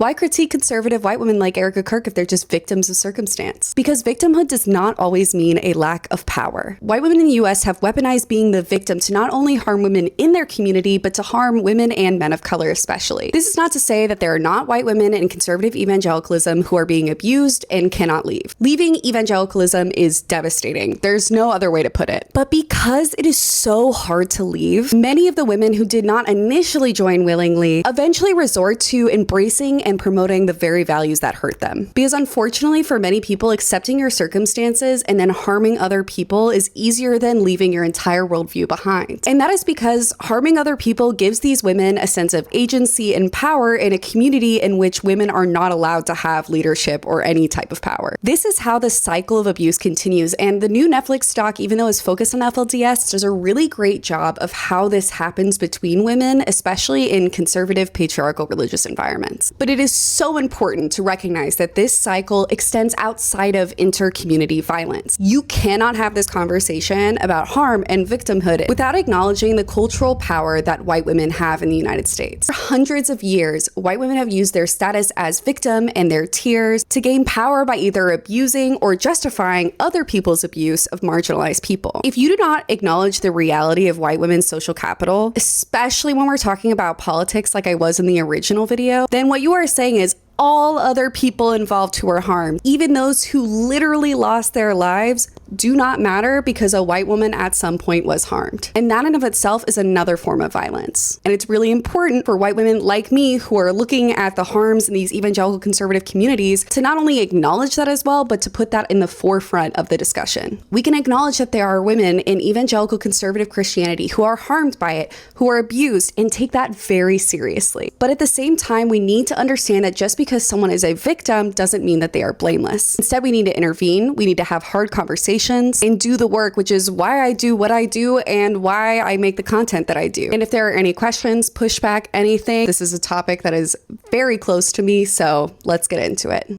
Why critique conservative white women like Erika Kirk if they're just victims of circumstance? Because victimhood does not always mean a lack of power. White women in the US have weaponized being the victim to not only harm women in their community, but to harm women and men of color especially. This is not to say that there are not white women in conservative evangelicalism who are being abused and cannot leave. Leaving evangelicalism is devastating. There's no other way to put it. But because it is so hard to leave, many of the women who did not initially join willingly eventually resort to embracing and promoting the very values that hurt them. Because unfortunately for many people, accepting your circumstances and then harming other people is easier than leaving your entire worldview behind. And that is because harming other people gives these women a sense of agency and power in a community in which women are not allowed to have leadership or any type of power. This is how the cycle of abuse continues, and the new Netflix doc, even though it's focused on FLDS, does a really great job of how this happens between women, especially in conservative patriarchal religious environments. But it is so important to recognize that this cycle extends outside of inter-community violence. You cannot have this conversation about harm and victimhood without acknowledging the cultural power that white women have in the United States. For hundreds of years, white women have used their status as victim and their tears to gain power by either abusing or justifying other people's abuse of marginalized people. If you do not acknowledge the reality of white women's social capital, especially when we're talking about politics like I was in the original video, then what you are saying is all other people involved who were harmed, even those who literally lost their lives, do not matter because a white woman at some point was harmed. And that in of itself is another form of violence. And it's really important for white women like me who are looking at the harms in these evangelical conservative communities to not only acknowledge that as well, but to put that in the forefront of the discussion. We can acknowledge that there are women in evangelical conservative Christianity who are harmed by it, who are abused, and take that very seriously. But at the same time, we need to understand that just because someone is a victim doesn't mean that they are blameless. Instead, we need to intervene, we need to have hard conversations, and do the work, which is why I do what I do and why I make the content that I do. And if there are any questions, pushback, anything, this is a topic that is very close to me, so let's get into it.